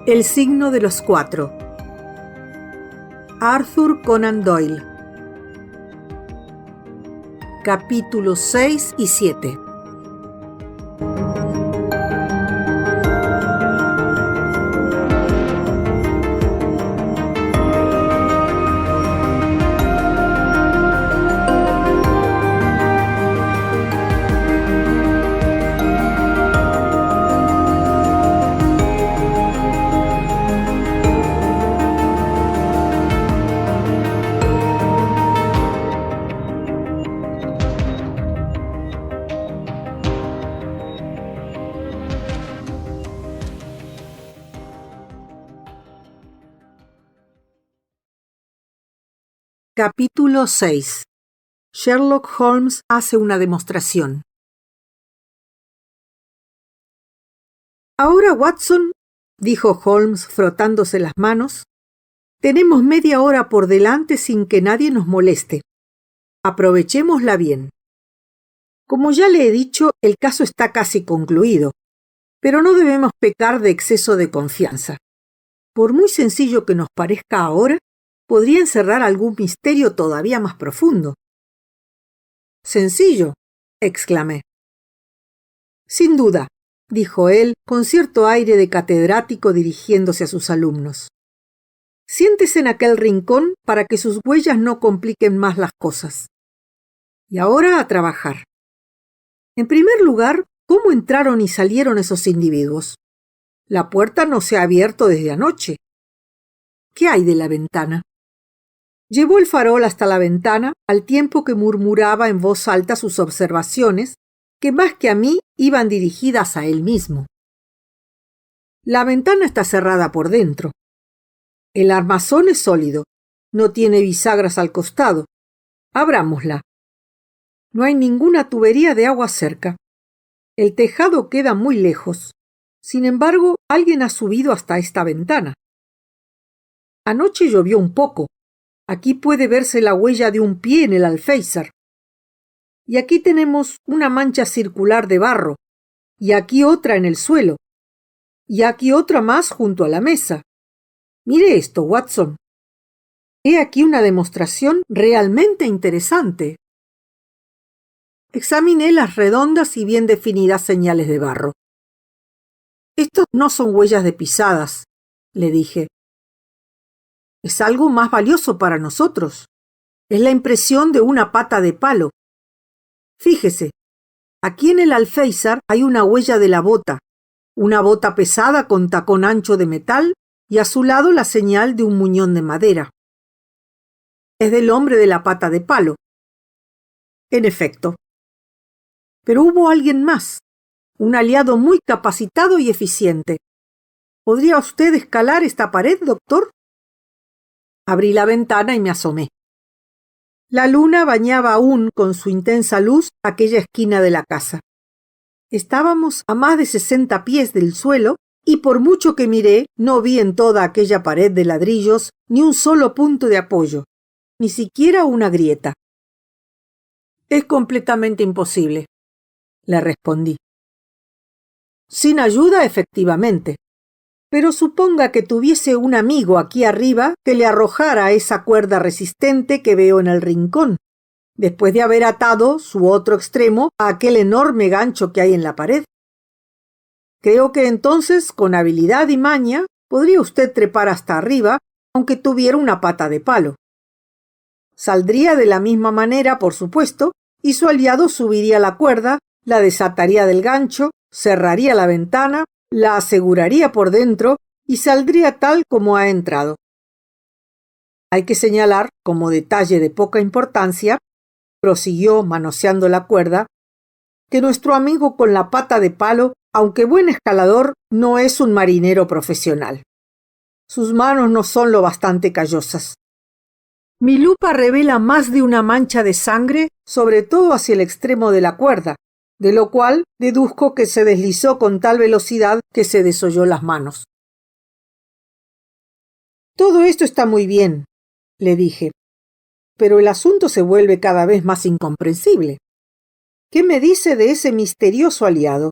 El signo de los cuatro. Arthur Conan Doyle. Capítulos 6 y 7. Capítulo 6. Sherlock Holmes hace una demostración. Ahora, Watson, dijo Holmes frotándose las manos, tenemos media hora por delante sin que nadie nos moleste. Aprovechémosla bien. Como ya le he dicho, el caso está casi concluido, pero no debemos pecar de exceso de confianza. Por muy sencillo que nos parezca ahora, podría encerrar algún misterio todavía más profundo. —¿Sencillo? —exclamé. —Sin duda —dijo él con cierto aire de catedrático dirigiéndose a sus alumnos—. Siéntese en aquel rincón para que sus huellas no compliquen más las cosas. Y ahora a trabajar. En primer lugar, ¿cómo entraron y salieron esos individuos? La puerta no se ha abierto desde anoche. ¿Qué hay de la ventana? Llevó el farol hasta la ventana al tiempo que murmuraba en voz alta sus observaciones, que más que a mí iban dirigidas a él mismo. La ventana está cerrada por dentro. El armazón es sólido, no tiene bisagras al costado. Abrámosla. No hay ninguna tubería de agua cerca. El tejado queda muy lejos. Sin embargo, alguien ha subido hasta esta ventana. Anoche llovió un poco. Aquí puede verse la huella de un pie en el alféizar. Y aquí tenemos una mancha circular de barro, y aquí otra en el suelo, y aquí otra más junto a la mesa. Mire esto, Watson. He aquí una demostración realmente interesante. Examiné las redondas y bien definidas señales de barro. Estos no son huellas de pisadas, le dije. Es algo más valioso para nosotros. Es la impresión de una pata de palo. Fíjese, aquí en el alféizar hay una huella de la bota, una bota pesada con tacón ancho de metal y a su lado la señal de un muñón de madera. Es del hombre de la pata de palo. En efecto. Pero hubo alguien más, un aliado muy capacitado y eficiente. ¿Podría usted escalar esta pared, doctor? Abrí la ventana y me asomé. La luna bañaba aún con su intensa luz aquella esquina de la casa. Estábamos a más de 60 pies del suelo y por mucho que miré, no vi en toda aquella pared de ladrillos ni un solo punto de apoyo, ni siquiera una grieta. Es completamente imposible, le respondí. Sin ayuda, efectivamente. Pero suponga que tuviese un amigo aquí arriba que le arrojara esa cuerda resistente que veo en el rincón, después de haber atado su otro extremo a aquel enorme gancho que hay en la pared. Creo que entonces, con habilidad y maña, podría usted trepar hasta arriba, aunque tuviera una pata de palo. Saldría de la misma manera, por supuesto, y su aliado subiría la cuerda, la desataría del gancho, cerraría la ventana, la aseguraría por dentro y saldría tal como ha entrado. Hay que señalar, como detalle de poca importancia, prosiguió manoseando la cuerda, que nuestro amigo con la pata de palo, aunque buen escalador, no es un marinero profesional. Sus manos no son lo bastante callosas. Mi lupa revela más de una mancha de sangre, sobre todo hacia el extremo de la cuerda, de lo cual deduzco que se deslizó con tal velocidad que se desolló las manos. Todo esto está muy bien, le dije, pero el asunto se vuelve cada vez más incomprensible. ¿Qué me dice de ese misterioso aliado?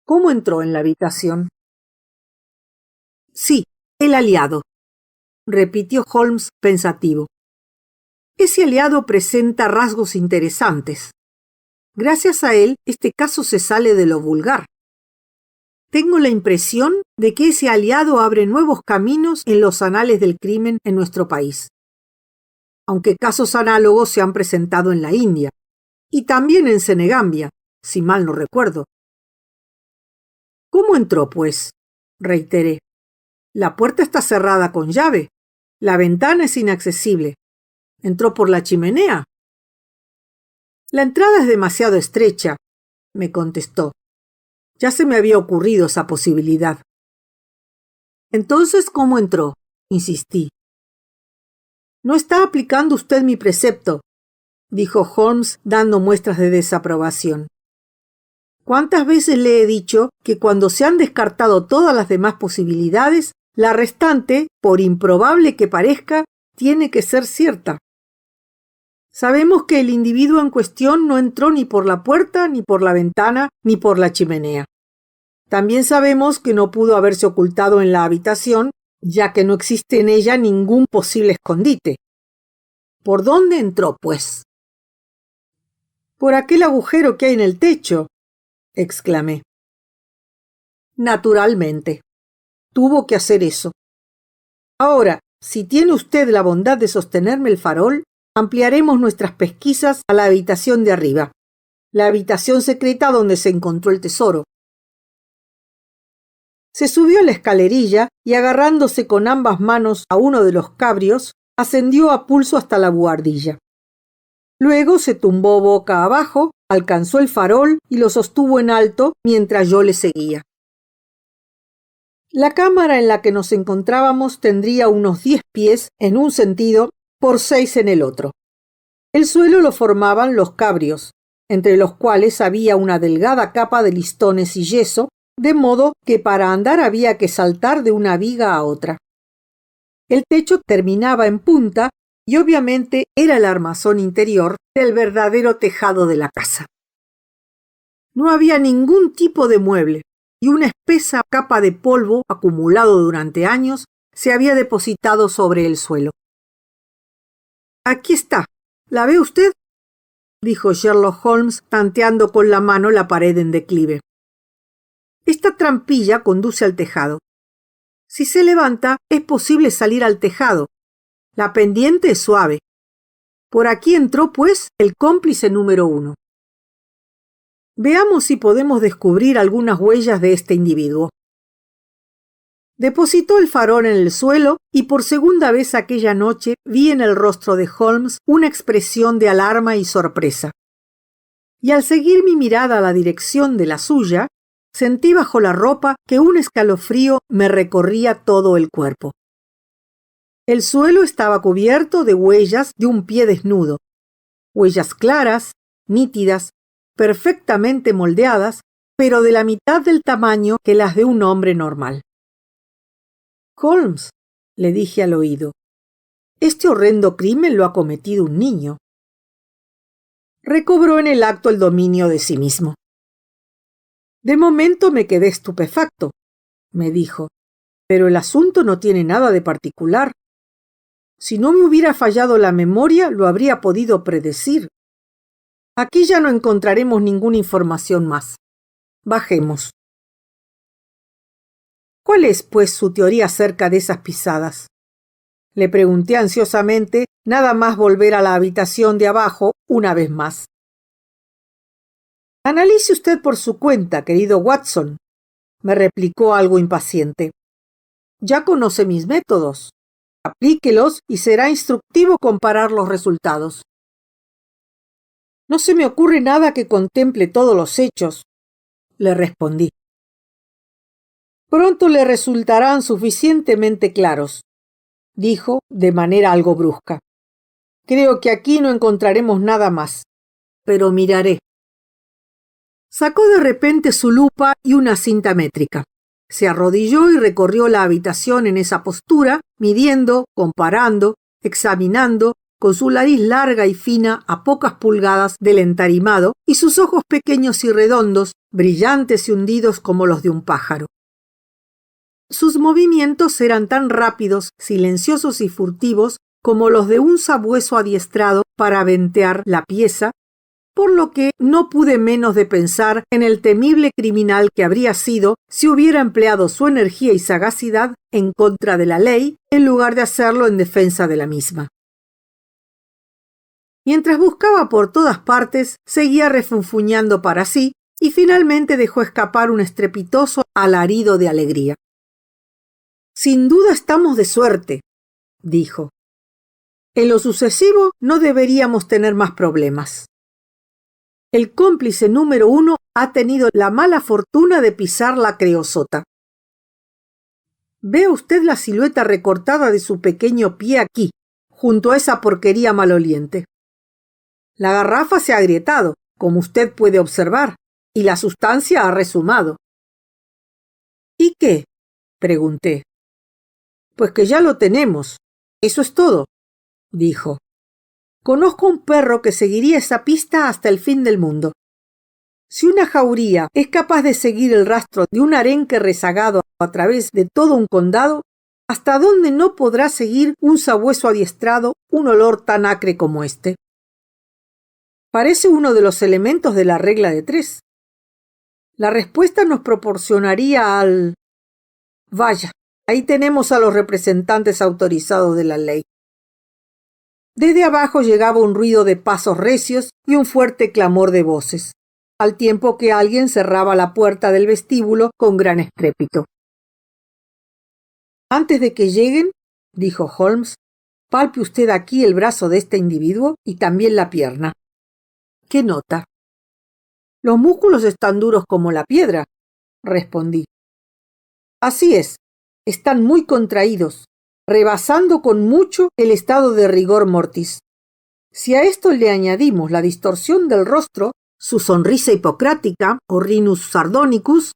¿Cómo entró en la habitación? Sí, el aliado, repitió Holmes pensativo. Ese aliado presenta rasgos interesantes. Gracias a él, este caso se sale de lo vulgar. Tengo la impresión de que ese aliado abre nuevos caminos en los anales del crimen en nuestro país. Aunque casos análogos se han presentado en la India y también en Senegambia, si mal no recuerdo. ¿Cómo entró, pues? Reiteré. La puerta está cerrada con llave. La ventana es inaccesible. ¿Entró por la chimenea? La entrada es demasiado estrecha, me contestó. Ya se me había ocurrido esa posibilidad. Entonces, ¿cómo entró? Insistí. No está aplicando usted mi precepto, dijo Holmes dando muestras de desaprobación. ¿Cuántas veces le he dicho que cuando se han descartado todas las demás posibilidades, la restante, por improbable que parezca, tiene que ser cierta? Sabemos que el individuo en cuestión no entró ni por la puerta, ni por la ventana, ni por la chimenea. También sabemos que no pudo haberse ocultado en la habitación, ya que no existe en ella ningún posible escondite. ¿Por dónde entró, pues? Por aquel agujero que hay en el techo, exclamé. Naturalmente. Tuvo que hacer eso. Ahora, si tiene usted la bondad de sostenerme el farol, ampliaremos nuestras pesquisas a la habitación de arriba, la habitación secreta donde se encontró el tesoro. Se subió a la escalerilla y, agarrándose con ambas manos a uno de los cabrios, ascendió a pulso hasta la buhardilla. Luego se tumbó boca abajo, alcanzó el farol y lo sostuvo en alto mientras yo le seguía. La cámara en la que nos encontrábamos tendría unos 10 pies en un sentido por 6 en el otro. El suelo lo formaban los cabrios, entre los cuales había una delgada capa de listones y yeso, de modo que para andar había que saltar de una viga a otra. El techo terminaba en punta y obviamente era el armazón interior del verdadero tejado de la casa. No había ningún tipo de mueble y una espesa capa de polvo acumulado durante años se había depositado sobre el suelo. Aquí está. ¿La ve usted? Dijo Sherlock Holmes, tanteando con la mano la pared en declive. Esta trampilla conduce al tejado. Si se levanta, es posible salir al tejado. La pendiente es suave. Por aquí entró, pues, el cómplice número 1. Veamos si podemos descubrir algunas huellas de este individuo. Depositó el farol en el suelo y por segunda vez aquella noche vi en el rostro de Holmes una expresión de alarma y sorpresa. Y al seguir mi mirada a la dirección de la suya, sentí bajo la ropa que un escalofrío me recorría todo el cuerpo. El suelo estaba cubierto de huellas de un pie desnudo, huellas claras, nítidas, perfectamente moldeadas, pero de la mitad del tamaño que las de un hombre normal. Holmes, le dije al oído, este horrendo crimen lo ha cometido un niño. Recobró en el acto el dominio de sí mismo. De momento me quedé estupefacto, me dijo, pero el asunto no tiene nada de particular. Si no me hubiera fallado la memoria, lo habría podido predecir. Aquí ya no encontraremos ninguna información más. Bajemos. ¿Cuál es, pues, su teoría acerca de esas pisadas? Le pregunté ansiosamente, nada más volver a la habitación de abajo una vez más. Analice usted por su cuenta, querido Watson, me replicó algo impaciente. Ya conoce mis métodos. Aplíquelos y será instructivo comparar los resultados. No se me ocurre nada que contemple todos los hechos, le respondí. Pronto le resultarán suficientemente claros, dijo de manera algo brusca. Creo que aquí no encontraremos nada más, pero miraré. Sacó de repente su lupa y una cinta métrica. Se arrodilló y recorrió la habitación en esa postura, midiendo, comparando, examinando, con su nariz larga y fina a pocas pulgadas del entarimado y sus ojos pequeños y redondos, brillantes y hundidos como los de un pájaro. Sus movimientos eran tan rápidos, silenciosos y furtivos como los de un sabueso adiestrado para ventear la pieza, por lo que no pude menos de pensar en el temible criminal que habría sido si hubiera empleado su energía y sagacidad en contra de la ley en lugar de hacerlo en defensa de la misma. Mientras buscaba por todas partes, seguía refunfuñando para sí y finalmente dejó escapar un estrepitoso alarido de alegría. «Sin duda estamos de suerte», dijo. «En lo sucesivo no deberíamos tener más problemas. El cómplice número 1 ha tenido la mala fortuna de pisar la creosota. ¿Ve usted la silueta recortada de su pequeño pie aquí, junto a esa porquería maloliente? La garrafa se ha agrietado, como usted puede observar, y la sustancia ha resumado». «¿Y qué?», pregunté. «Pues que ya lo tenemos. Eso es todo», dijo. «Conozco un perro que seguiría esa pista hasta el fin del mundo. Si una jauría es capaz de seguir el rastro de un arenque rezagado a través de todo un condado, ¿hasta dónde no podrá seguir un sabueso adiestrado un olor tan acre como este? Parece uno de los elementos de la regla de 3. La respuesta nos proporcionaría al... Vaya, ahí tenemos a los representantes autorizados de la ley». Desde abajo llegaba un ruido de pasos recios y un fuerte clamor de voces, al tiempo que alguien cerraba la puerta del vestíbulo con gran estrépito. «Antes de que lleguen», dijo Holmes, «palpe usted aquí el brazo de este individuo y también la pierna». «¿Qué nota?» «Los músculos están duros como la piedra», respondí. «Así es, están muy contraídos, rebasando con mucho el estado de rigor mortis. Si a esto le añadimos la distorsión del rostro, su sonrisa hipocrática, o rhinus sardonicus,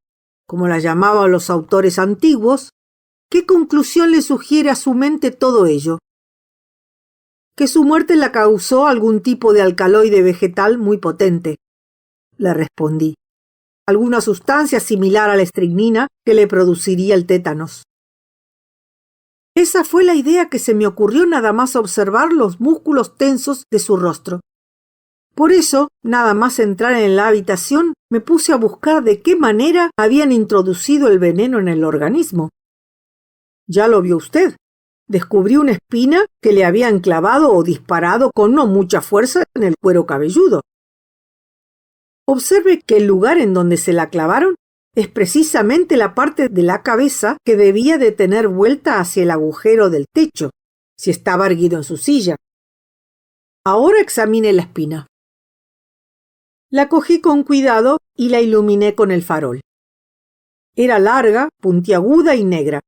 como la llamaban los autores antiguos, ¿qué conclusión le sugiere a su mente todo ello? Que su muerte la causó algún tipo de alcaloide vegetal muy potente», le respondí. «Alguna sustancia similar a la estricnina que le produciría el tétanos». Esa fue la idea que se me ocurrió nada más observar los músculos tensos de su rostro. Por eso, nada más entrar en la habitación, me puse a buscar de qué manera habían introducido el veneno en el organismo. Ya lo vio usted. Descubrí una espina que le habían clavado o disparado con no mucha fuerza en el cuero cabelludo. Observe que el lugar en donde se la clavaron es precisamente la parte de la cabeza que debía de tener vuelta hacia el agujero del techo, si estaba erguido en su silla. Ahora examine la espina. La cogí con cuidado y la iluminé con el farol. Era larga, puntiaguda y negra,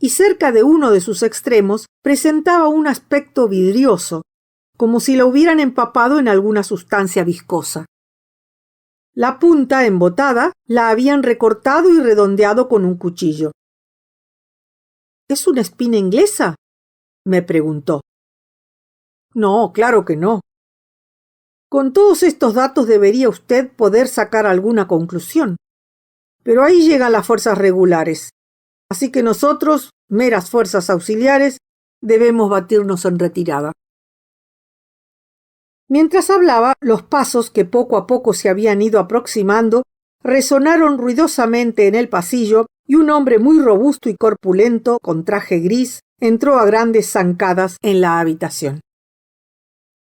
y cerca de uno de sus extremos presentaba un aspecto vidrioso, como si la hubieran empapado en alguna sustancia viscosa. La punta, embotada, la habían recortado y redondeado con un cuchillo. ¿Es una espina inglesa?, me preguntó. No, claro que no. Con todos estos datos debería usted poder sacar alguna conclusión. Pero ahí llegan las fuerzas regulares. Así que nosotros, meras fuerzas auxiliares, debemos batirnos en retirada. Mientras hablaba, los pasos que poco a poco se habían ido aproximando resonaron ruidosamente en el pasillo y un hombre muy robusto y corpulento, con traje gris, entró a grandes zancadas en la habitación.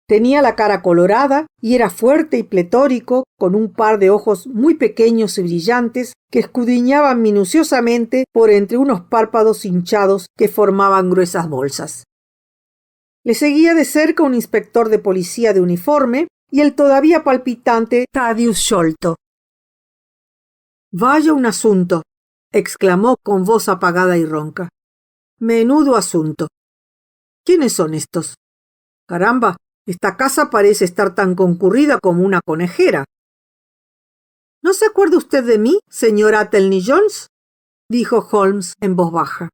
Tenía la cara colorada y era fuerte y pletórico, con un par de ojos muy pequeños y brillantes que escudriñaban minuciosamente por entre unos párpados hinchados que formaban gruesas bolsas. Le seguía de cerca un inspector de policía de uniforme y el todavía palpitante Thaddeus Sholto. «Vaya un asunto», exclamó con voz apagada y ronca. «Menudo asunto. ¿Quiénes son estos? Caramba, esta casa parece estar tan concurrida como una conejera». «¿No se acuerda usted de mí, señor Athelney Jones?», dijo Holmes en voz baja.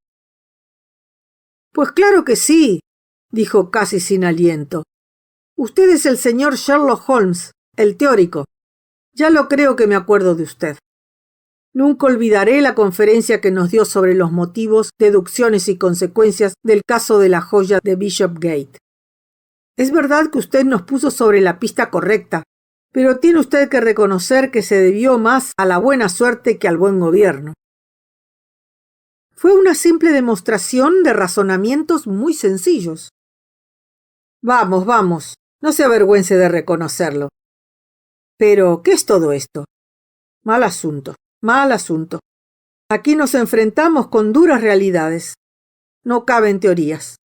«Pues claro que sí», dijo casi sin aliento. «Usted es el señor Sherlock Holmes, el teórico. Ya lo creo que me acuerdo de usted. Nunca olvidaré la conferencia que nos dio sobre los motivos, deducciones y consecuencias del caso de la joya de Bishopgate. Es verdad que usted nos puso sobre la pista correcta, pero tiene usted que reconocer que se debió más a la buena suerte que al buen gobierno. Fue una simple demostración de razonamientos muy sencillos. Vamos, vamos, no se avergüence de reconocerlo. Pero, ¿qué es todo esto? Mal asunto, mal asunto. Aquí nos enfrentamos con duras realidades. No caben teorías.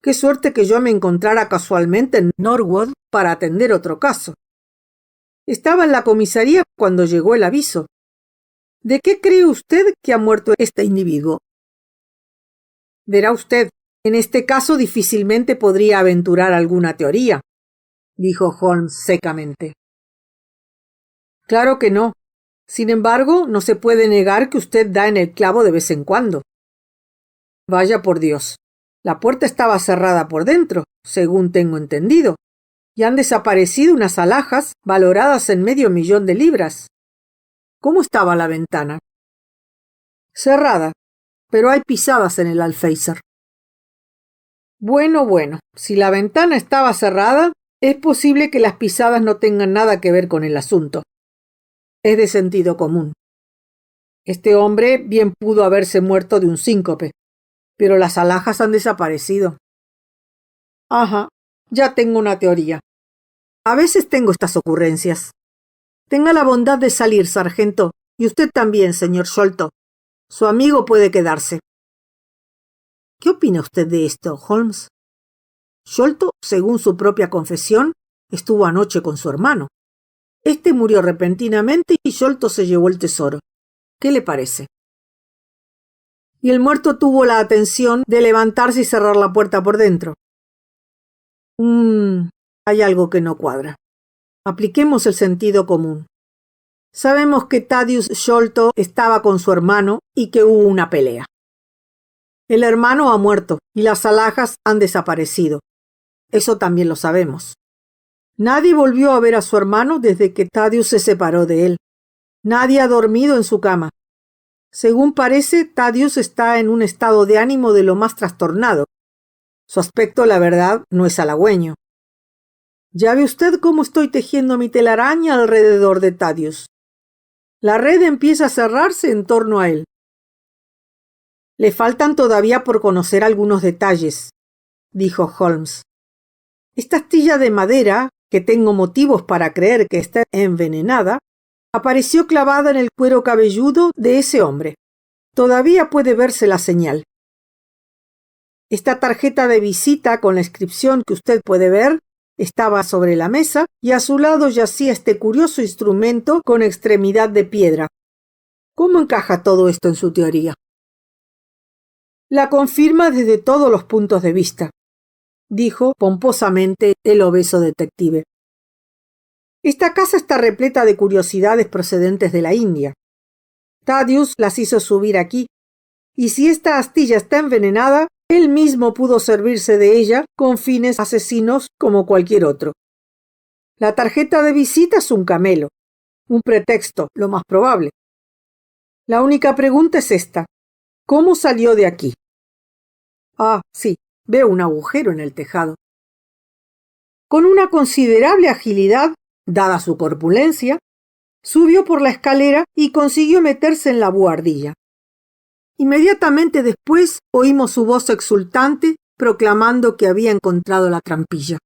Qué suerte que yo me encontrara casualmente en Norwood para atender otro caso. Estaba en la comisaría cuando llegó el aviso. ¿De qué cree usted que ha muerto este individuo? Verá usted, en este caso difícilmente podría aventurar alguna teoría, dijo Holmes secamente. Claro que no. Sin embargo, no se puede negar que usted da en el clavo de vez en cuando. Vaya por Dios. La puerta estaba cerrada por dentro, según tengo entendido, y han desaparecido unas alhajas valoradas en $500,000. ¿Cómo estaba la ventana? Cerrada, pero hay pisadas en el alféizar. Bueno, si la ventana estaba cerrada, es posible que las pisadas no tengan nada que ver con el asunto. Es de sentido común. Este hombre bien pudo haberse muerto de un síncope, pero las alhajas han desaparecido. Ajá, ya tengo una teoría. A veces tengo estas ocurrencias. Tenga la bondad de salir, sargento, y usted también, señor Sholto. Su amigo puede quedarse. ¿Qué opina usted de esto, Holmes? Sholto, según su propia confesión, estuvo anoche con su hermano. Este murió repentinamente y Sholto se llevó el tesoro. ¿Qué le parece? Y el muerto tuvo la atención de levantarse y cerrar la puerta por dentro. Hay algo que no cuadra. Apliquemos el sentido común. Sabemos que Thaddeus Sholto estaba con su hermano y que hubo una pelea. El hermano ha muerto y las alhajas han desaparecido. Eso también lo sabemos. Nadie volvió a ver a su hermano desde que Thaddeus se separó de él. Nadie ha dormido en su cama. Según parece, Thaddeus está en un estado de ánimo de lo más trastornado. Su aspecto, la verdad, no es halagüeño. Ya ve usted cómo estoy tejiendo mi telaraña alrededor de Thaddeus. La red empieza a cerrarse en torno a él. Le faltan todavía por conocer algunos detalles, dijo Holmes. Esta astilla de madera, que tengo motivos para creer que está envenenada, apareció clavada en el cuero cabelludo de ese hombre. Todavía puede verse la señal. Esta tarjeta de visita con la inscripción que usted puede ver estaba sobre la mesa y a su lado yacía este curioso instrumento con extremidad de piedra. ¿Cómo encaja todo esto en su teoría? La confirma desde todos los puntos de vista, dijo pomposamente el obeso detective. Esta casa está repleta de curiosidades procedentes de la India. Thaddeus las hizo subir aquí, y si esta astilla está envenenada, él mismo pudo servirse de ella con fines asesinos como cualquier otro. La tarjeta de visita es un camelo, un pretexto, lo más probable. La única pregunta es esta: ¿cómo salió de aquí? Ah, sí, veo un agujero en el tejado. Con una considerable agilidad, dada su corpulencia, subió por la escalera y consiguió meterse en la buhardilla. Inmediatamente después oímos su voz exultante proclamando que había encontrado la trampilla.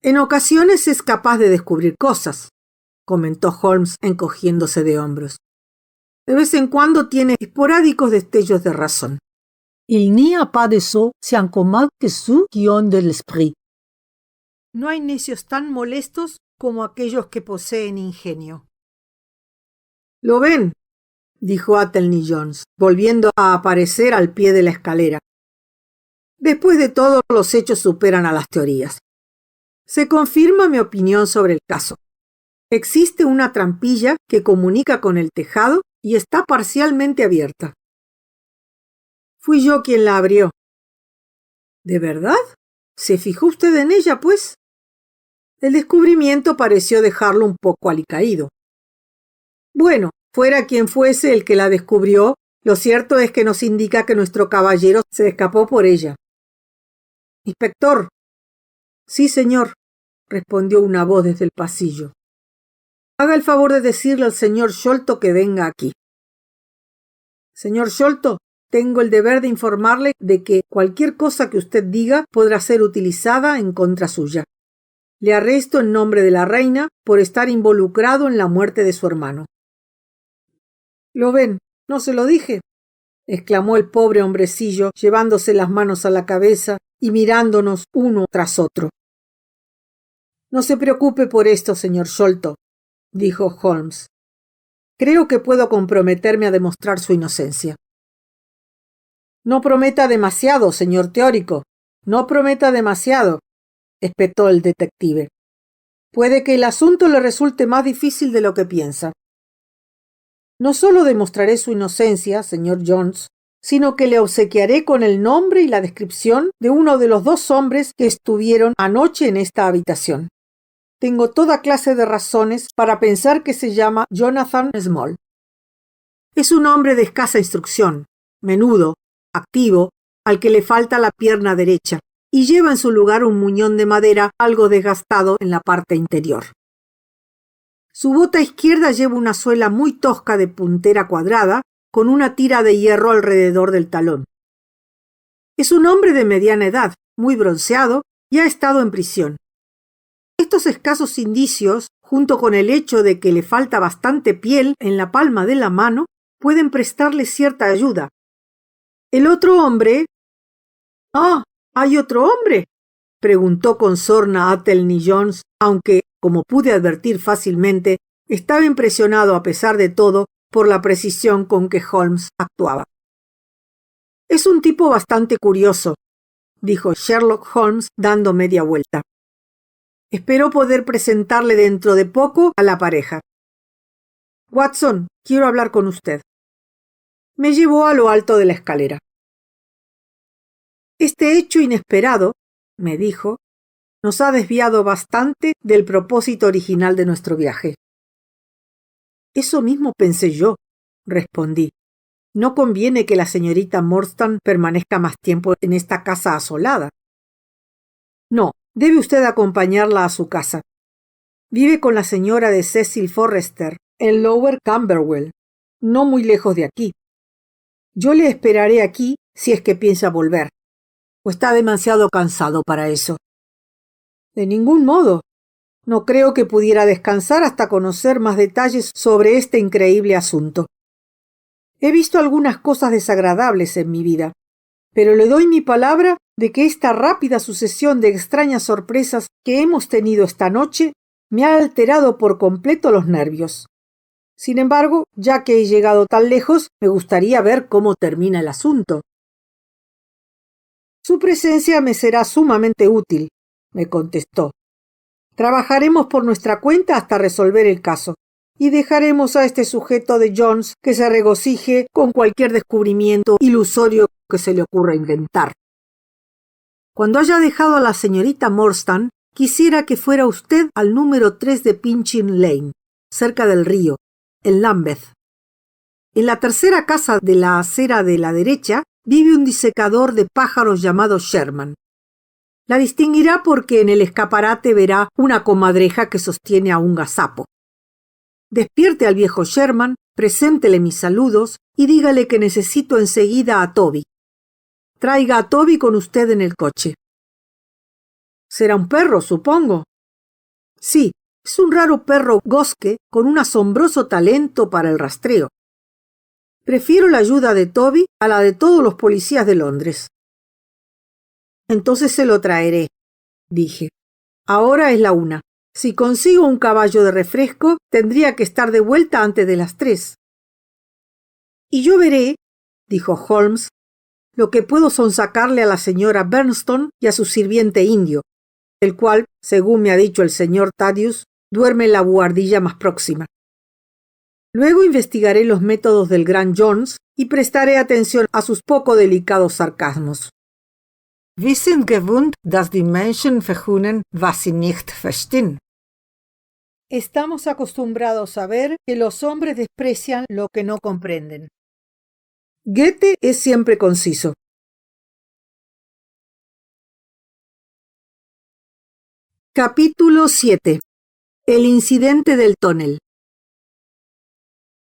En ocasiones es capaz de descubrir cosas, comentó Holmes encogiéndose de hombros. De vez en cuando tiene esporádicos destellos de razón. Il n'y a pas de sot si incommode que ceux qui ont de l'esprit. No hay necios tan molestos como aquellos que poseen ingenio. ¿Lo ven?, dijo Athelney Jones, volviendo a aparecer al pie de la escalera. Después de todo, los hechos superan a las teorías. Se confirma mi opinión sobre el caso. Existe una trampilla que comunica con el tejado y está parcialmente abierta. Fui yo quien la abrió. ¿De verdad? ¿Se fijó usted en ella, pues? El descubrimiento pareció dejarlo un poco alicaído. Bueno, fuera quien fuese el que la descubrió, lo cierto es que nos indica que nuestro caballero se escapó por ella. Inspector. Sí, señor, respondió una voz desde el pasillo. Haga el favor de decirle al señor Sholto que venga aquí. Señor Sholto, tengo el deber de informarle de que cualquier cosa que usted diga podrá ser utilizada en contra suya. Le arresto en nombre de la reina por estar involucrado en la muerte de su hermano. ¿Lo ven? ¿No se lo dije?, exclamó el pobre hombrecillo, llevándose las manos a la cabeza y mirándonos uno tras otro. No se preocupe por esto, señor Sholto, dijo Holmes. Creo que puedo comprometerme a demostrar su inocencia. No prometa demasiado, señor teórico. No prometa demasiado, espetó el detective. Puede que el asunto le resulte más difícil de lo que piensa. No solo demostraré su inocencia, señor Jones, sino que le obsequiaré con el nombre y la descripción de uno de los 2 hombres que estuvieron anoche en esta habitación. Tengo toda clase de razones para pensar que se llama Jonathan Small. Es un hombre de escasa instrucción, menudo, activo, al que le falta la pierna derecha, y lleva en su lugar un muñón de madera algo desgastado en la parte interior. Su bota izquierda lleva una suela muy tosca de puntera cuadrada, con una tira de hierro alrededor del talón. Es un hombre de mediana edad, muy bronceado, y ha estado en prisión. Estos escasos indicios, junto con el hecho de que le falta bastante piel en la palma de la mano, pueden prestarle cierta ayuda. El otro hombre... —¡Ah! ¿Hay otro hombre? —preguntó con sorna Athelney Jones, aunque, como pude advertir fácilmente, estaba impresionado a pesar de todo por la precisión con que Holmes actuaba. Es un tipo bastante curioso, dijo Sherlock Holmes dando media vuelta. Espero poder presentarle dentro de poco a la pareja. Watson, quiero hablar con usted. Me llevó a lo alto de la escalera. Este hecho inesperado, me dijo, nos ha desviado bastante del propósito original de nuestro viaje. Eso mismo pensé yo, respondí. No conviene que la señorita Morstan permanezca más tiempo en esta casa asolada. No, debe usted acompañarla a su casa. Vive con la señora de Cecil Forrester, en Lower Camberwell, no muy lejos de aquí. Yo le esperaré aquí si es que piensa volver, o está demasiado cansado para eso. De ningún modo. No creo que pudiera descansar hasta conocer más detalles sobre este increíble asunto. He visto algunas cosas desagradables en mi vida, pero le doy mi palabra de que esta rápida sucesión de extrañas sorpresas que hemos tenido esta noche me ha alterado por completo los nervios. Sin embargo, ya que he llegado tan lejos, me gustaría ver cómo termina el asunto. Su presencia me será sumamente útil, me contestó. Trabajaremos por nuestra cuenta hasta resolver el caso, y dejaremos a este sujeto de Jones que se regocije con cualquier descubrimiento ilusorio que se le ocurra inventar. Cuando haya dejado a la señorita Morstan, quisiera que fuera usted al número 3 de Pinchin Lane, cerca del río, en Lambeth. En la tercera casa de la acera de la derecha vive un disecador de pájaros llamado Sherman. La distinguirá porque en el escaparate verá una comadreja que sostiene a un gazapo. Despierte al viejo Sherman, preséntele mis saludos y dígale que necesito enseguida a Toby. Traiga a Toby con usted en el coche. Será un perro, supongo. Sí, es un raro perro gosque con un asombroso talento para el rastreo. Prefiero la ayuda de Toby a la de todos los policías de Londres. Entonces se lo traeré, dije. Ahora es la 1. Si consigo un caballo de refresco, tendría que estar de vuelta antes de las 3. Y yo veré, dijo Holmes, lo que puedo sonsacarle a la señora Bernstone y a su sirviente indio, el cual, según me ha dicho el señor Thaddeus, duerme en la buhardilla más próxima. Luego investigaré los métodos del gran Jones y prestaré atención a sus poco delicados sarcasmos. Wir sind gewohnt, dass die Menschen verhöhnen, was sie nicht verstehen. Estamos acostumbrados a ver que los hombres desprecian lo que no comprenden. Goethe es siempre conciso. Capítulo 7. El incidente del tonel.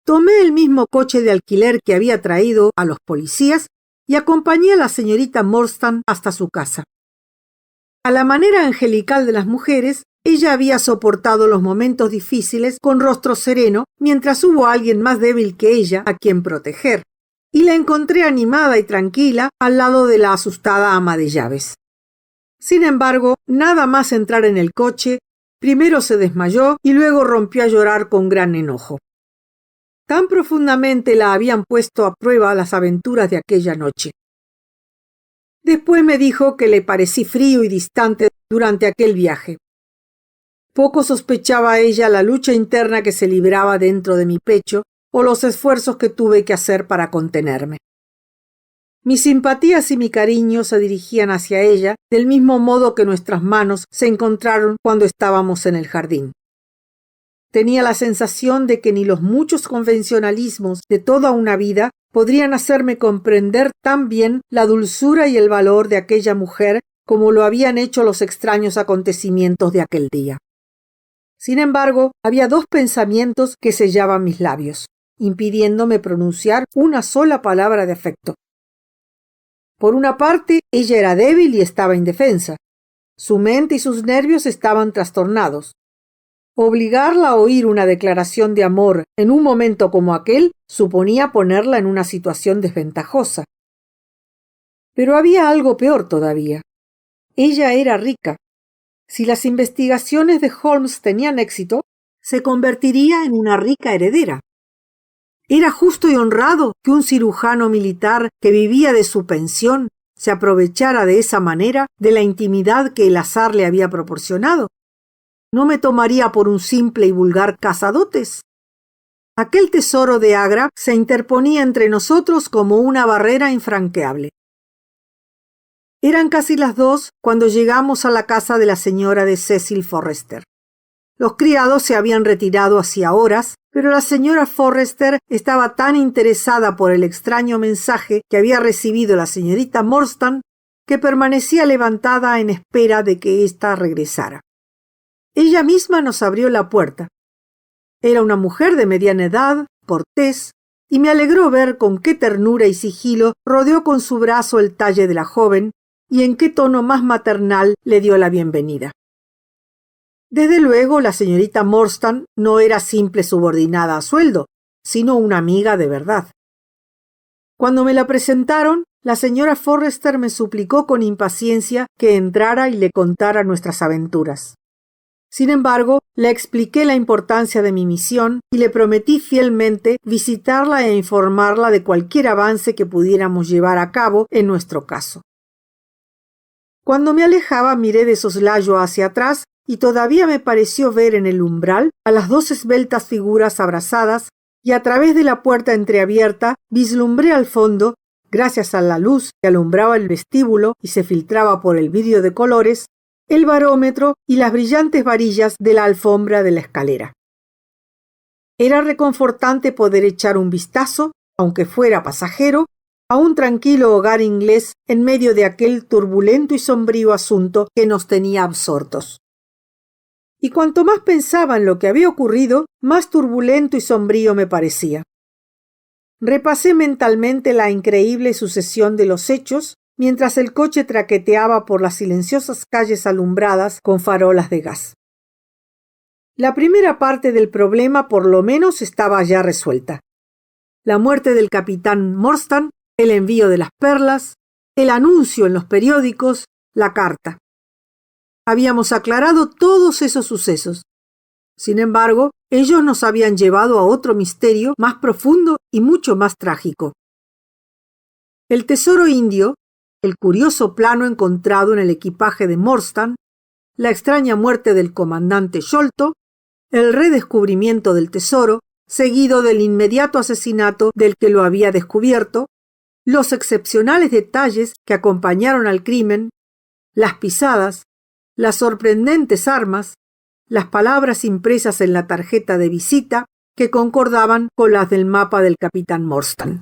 Tomé el mismo coche de alquiler que había traído a los policías y acompañé a la señorita Morstan hasta su casa. A la manera angelical de las mujeres, ella había soportado los momentos difíciles con rostro sereno, mientras hubo alguien más débil que ella a quien proteger, y la encontré animada y tranquila al lado de la asustada ama de llaves. Sin embargo, nada más entrar en el coche, primero se desmayó y luego rompió a llorar con gran enojo. Tan profundamente la habían puesto a prueba las aventuras de aquella noche. Después me dijo que le parecí frío y distante durante aquel viaje. Poco sospechaba ella la lucha interna que se libraba dentro de mi pecho o los esfuerzos que tuve que hacer para contenerme. Mis simpatías y mi cariño se dirigían hacia ella del mismo modo que nuestras manos se encontraron cuando estábamos en el jardín. Tenía la sensación de que ni los muchos convencionalismos de toda una vida podrían hacerme comprender tan bien la dulzura y el valor de aquella mujer como lo habían hecho los extraños acontecimientos de aquel día. Sin embargo, había dos pensamientos que sellaban mis labios, impidiéndome pronunciar una sola palabra de afecto. Por una parte, ella era débil y estaba indefensa. Su mente y sus nervios estaban trastornados. Obligarla a oír una declaración de amor en un momento como aquel suponía ponerla en una situación desventajosa. Pero había algo peor todavía. Ella era rica. Si las investigaciones de Holmes tenían éxito, se convertiría en una rica heredera. Era justo y honrado que un cirujano militar que vivía de su pensión se aprovechara de esa manera de la intimidad que el azar le había proporcionado. ¿No me tomaría por un simple y vulgar cazadotes? Aquel tesoro de Agra se interponía entre nosotros como una barrera infranqueable. Eran casi las 2 cuando llegamos a la casa de la señora de Cecil Forrester. Los criados se habían retirado hacía horas, pero la señora Forrester estaba tan interesada por el extraño mensaje que había recibido la señorita Morstan que permanecía levantada en espera de que ésta regresara. Ella misma nos abrió la puerta. Era una mujer de mediana edad, cortés, y me alegró ver con qué ternura y sigilo rodeó con su brazo el talle de la joven y en qué tono más maternal le dio la bienvenida. Desde luego, la señorita Morstan no era simple subordinada a sueldo, sino una amiga de verdad. Cuando me la presentaron, la señora Forrester me suplicó con impaciencia que entrara y le contara nuestras aventuras. Sin embargo, le expliqué la importancia de mi misión y le prometí fielmente visitarla e informarla de cualquier avance que pudiéramos llevar a cabo en nuestro caso. Cuando me alejaba, miré de soslayo hacia atrás y todavía me pareció ver en el umbral a las 2 esbeltas figuras abrazadas y a través de la puerta entreabierta vislumbré al fondo, gracias a la luz que alumbraba el vestíbulo y se filtraba por el vidrio de colores, el barómetro y las brillantes varillas de la alfombra de la escalera. Era reconfortante poder echar un vistazo, aunque fuera pasajero, a un tranquilo hogar inglés en medio de aquel turbulento y sombrío asunto que nos tenía absortos. Y cuanto más pensaba en lo que había ocurrido, más turbulento y sombrío me parecía. Repasé mentalmente la increíble sucesión de los hechos mientras el coche traqueteaba por las silenciosas calles alumbradas con farolas de gas. La primera parte del problema por lo menos estaba ya resuelta. La muerte del capitán Morstan, el envío de las perlas, el anuncio en los periódicos, la carta. Habíamos aclarado todos esos sucesos. Sin embargo, ellos nos habían llevado a otro misterio más profundo y mucho más trágico. El tesoro indio, el curioso plano encontrado en el equipaje de Morstan, la extraña muerte del comandante Sholto, el redescubrimiento del tesoro, seguido del inmediato asesinato del que lo había descubierto, los excepcionales detalles que acompañaron al crimen, las pisadas, las sorprendentes armas, las palabras impresas en la tarjeta de visita que concordaban con las del mapa del capitán Morstan.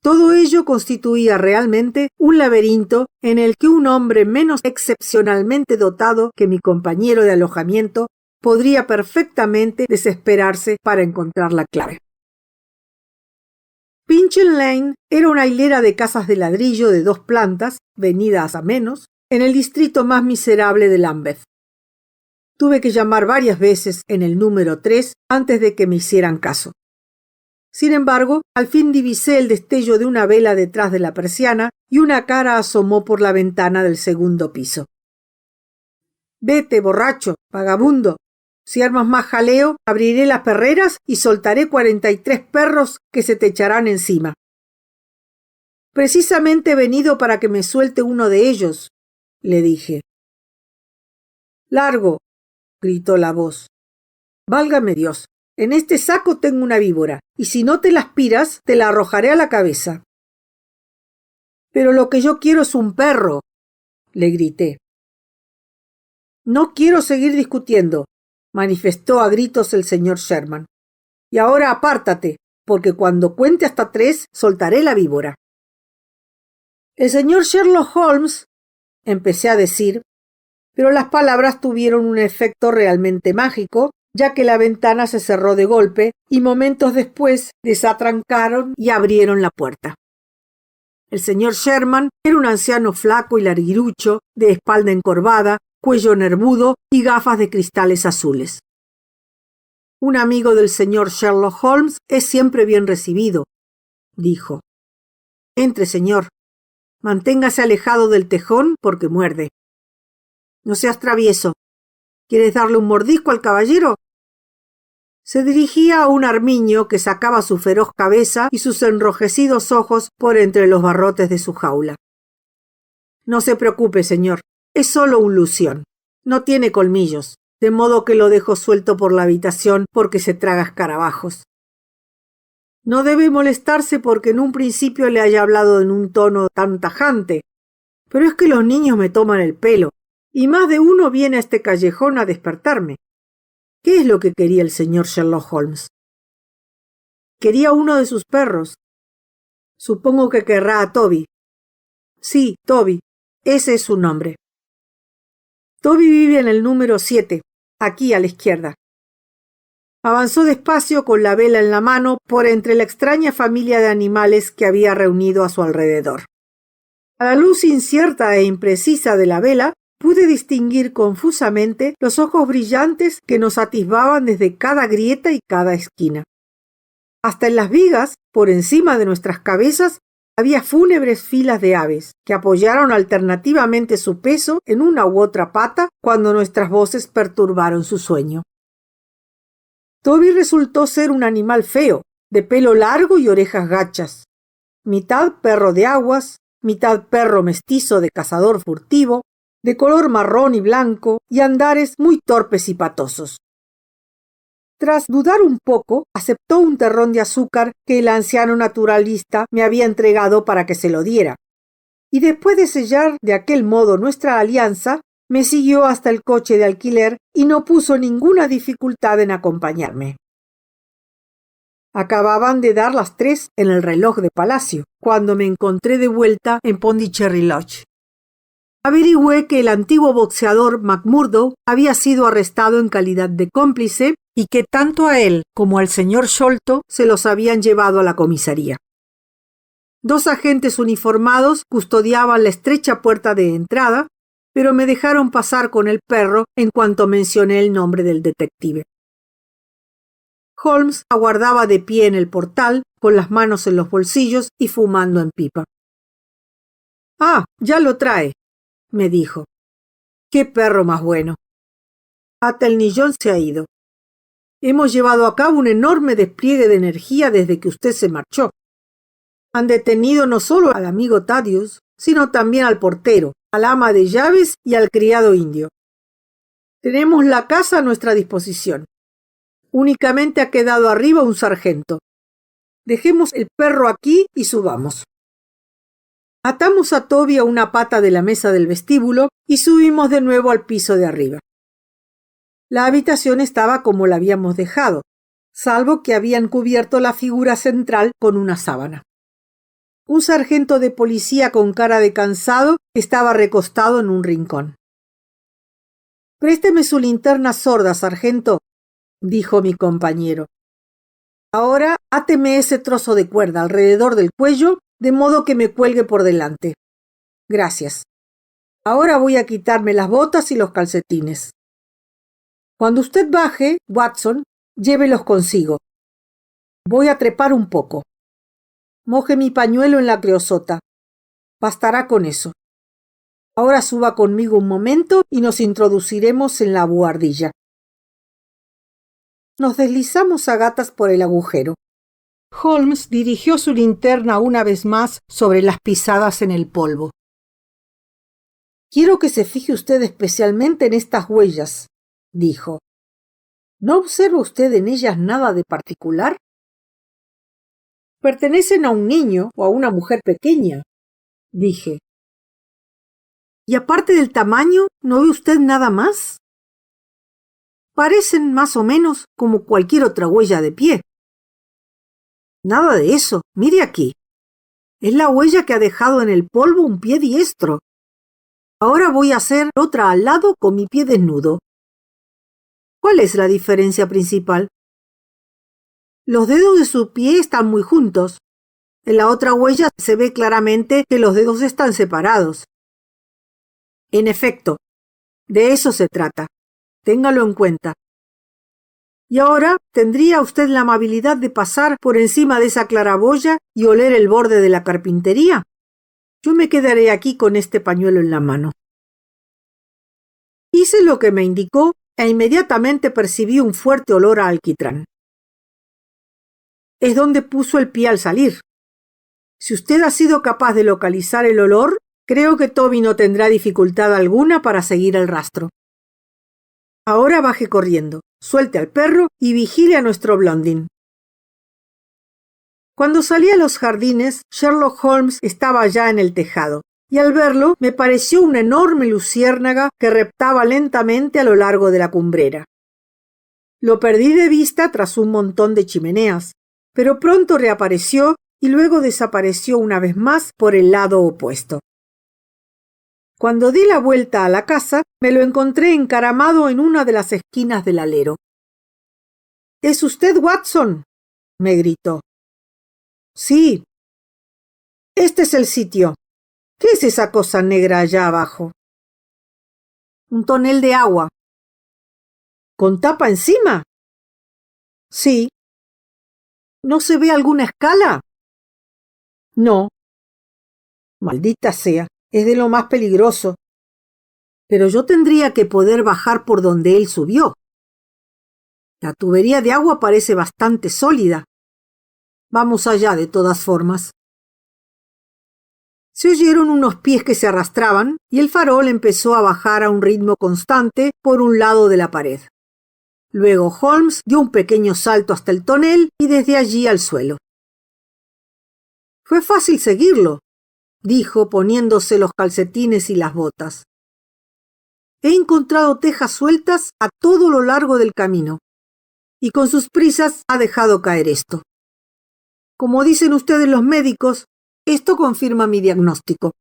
Todo ello constituía realmente un laberinto en el que un hombre menos excepcionalmente dotado que mi compañero de alojamiento podría perfectamente desesperarse para encontrar la clave. Pinchin Lane era una hilera de casas de ladrillo de 2 plantas, venidas a menos, en el distrito más miserable de Lambeth. Tuve que llamar varias veces en el número 3 antes de que me hicieran caso. Sin embargo, al fin divisé el destello de una vela detrás de la persiana y una cara asomó por la ventana del segundo piso. «Vete, borracho, vagabundo. Si armas más jaleo, abriré las perreras y soltaré 43 perros que se te echarán encima». «Precisamente he venido para que me suelte uno de ellos», le dije. «Largo», gritó la voz. «Válgame Dios. En este saco tengo una víbora, y si no te la aspiras, te la arrojaré a la cabeza». «Pero lo que yo quiero es un perro», le grité. «No quiero seguir discutiendo», manifestó a gritos el señor Sherman. «Y ahora apártate, porque cuando cuente hasta 3, soltaré la víbora». «El señor Sherlock Holmes», empecé a decir, pero las palabras tuvieron un efecto realmente mágico, ya que la ventana se cerró de golpe y momentos después desatrancaron y abrieron la puerta. El señor Sherman era un anciano flaco y larguirucho, de espalda encorvada, cuello nervudo y gafas de cristales azules. «Un amigo del señor Sherlock Holmes es siempre bien recibido», dijo. «Entre, señor. Manténgase alejado del tejón porque muerde. No seas travieso. ¿Quieres darle un mordisco al caballero?» Se dirigía a un armiño que sacaba su feroz cabeza y sus enrojecidos ojos por entre los barrotes de su jaula. «No se preocupe, señor. Es solo un lución. No tiene colmillos, de modo que lo dejo suelto por la habitación porque se traga escarabajos. No debe molestarse porque en un principio le haya hablado en un tono tan tajante, pero es que los niños me toman el pelo, y más de uno viene a este callejón a despertarme. ¿Qué es lo que quería el señor Sherlock Holmes?» «Quería uno de sus perros. Supongo que querrá a Toby». «Sí, Toby. Ese es su nombre. Toby vive en el número 7, aquí a la izquierda». Avanzó despacio con la vela en la mano por entre la extraña familia de animales que había reunido a su alrededor. A la luz incierta e imprecisa de la vela, pude distinguir confusamente los ojos brillantes que nos atisbaban desde cada grieta y cada esquina. Hasta en las vigas, por encima de nuestras cabezas, había fúnebres filas de aves, que apoyaron alternativamente su peso en una u otra pata cuando nuestras voces perturbaron su sueño. Toby resultó ser un animal feo, de pelo largo y orejas gachas, mitad perro de aguas, mitad perro mestizo de cazador furtivo, de color marrón y blanco y andares muy torpes y patosos. Tras dudar un poco, aceptó un terrón de azúcar que el anciano naturalista me había entregado para que se lo diera, y después de sellar de aquel modo nuestra alianza, me siguió hasta el coche de alquiler y no puso ninguna dificultad en acompañarme. Acababan de dar las 3 en el reloj de palacio, cuando me encontré de vuelta en Pondicherry Lodge. Averigüé que el antiguo boxeador McMurdo había sido arrestado en calidad de cómplice y que tanto a él como al señor Sholto se los habían llevado a la comisaría. 2 agentes uniformados custodiaban la estrecha puerta de entrada, pero me dejaron pasar con el perro en cuanto mencioné el nombre del detective. Holmes aguardaba de pie en el portal, con las manos en los bolsillos y fumando en pipa. «Ah, ya lo trae», me dijo. «Qué perro más bueno. Atelnillón se ha ido. Hemos llevado a cabo un enorme despliegue de energía desde que usted se marchó. Han detenido no solo al amigo Thaddeus, sino también al portero, al ama de llaves y al criado indio. Tenemos la casa a nuestra disposición. Únicamente ha quedado arriba un sargento. Dejemos el perro aquí y subamos». Atamos a Toby a una pata de la mesa del vestíbulo y subimos de nuevo al piso de arriba. La habitación estaba como la habíamos dejado, salvo que habían cubierto la figura central con una sábana. Un sargento de policía con cara de cansado estaba recostado en un rincón. «Présteme su linterna sorda, sargento», dijo mi compañero. «Ahora áteme ese trozo de cuerda alrededor del cuello, de modo que me cuelgue por delante. Gracias. Ahora voy a quitarme las botas y los calcetines. Cuando usted baje, Watson, llévelos consigo. Voy a trepar un poco. Moje mi pañuelo en la creosota. Bastará con eso. Ahora suba conmigo un momento y nos introduciremos en la buhardilla». Nos deslizamos a gatas por el agujero. Holmes dirigió su linterna una vez más sobre las pisadas en el polvo. «Quiero que se fije usted especialmente en estas huellas», dijo. «¿No observa usted en ellas nada de particular?» «Pertenecen a un niño o a una mujer pequeña», dije. «Y aparte del tamaño, ¿no ve usted nada más?» «Parecen más o menos como cualquier otra huella de pie». «Nada de eso. Mire aquí. Es la huella que ha dejado en el polvo un pie diestro. Ahora voy a hacer otra al lado con mi pie desnudo. ¿Cuál es la diferencia principal?» «Los dedos de su pie están muy juntos. En la otra huella se ve claramente que los dedos están separados». «En efecto, de eso se trata. Téngalo en cuenta. Y ahora, ¿tendría usted la amabilidad de pasar por encima de esa claraboya y oler el borde de la carpintería? Yo me quedaré aquí con este pañuelo en la mano». Hice lo que me indicó e inmediatamente percibí un fuerte olor a alquitrán. Es donde puso el pie al salir. Si usted ha sido capaz de localizar el olor, creo que Toby no tendrá dificultad alguna para seguir el rastro. Ahora baje corriendo, suelte al perro y vigile a nuestro Blondin. Cuando salí a los jardines, Sherlock Holmes estaba ya en el tejado, y al verlo me pareció una enorme luciérnaga que reptaba lentamente a lo largo de la cumbrera. Lo perdí de vista tras un montón de chimeneas, pero pronto reapareció y luego desapareció una vez más por el lado opuesto. Cuando di la vuelta a la casa, me lo encontré encaramado en una de las esquinas del alero. «¿Es usted Watson?», me gritó. «Sí». «Este es el sitio. ¿Qué es esa cosa negra allá abajo?» «Un tonel de agua». «¿Con tapa encima?» «Sí». «¿No se ve alguna escala?» «No». «Maldita sea, es de lo más peligroso. Pero yo tendría que poder bajar por donde él subió. La tubería de agua parece bastante sólida. Vamos allá de todas formas». Se oyeron unos pies que se arrastraban y el farol empezó a bajar a un ritmo constante por un lado de la pared. Luego Holmes dio un pequeño salto hasta el tonel y desde allí al suelo. «Fue fácil seguirlo», dijo poniéndose los calcetines y las botas. «He encontrado tejas sueltas a todo lo largo del camino, y con sus prisas ha dejado caer esto. Como dicen ustedes los médicos, esto confirma mi diagnóstico».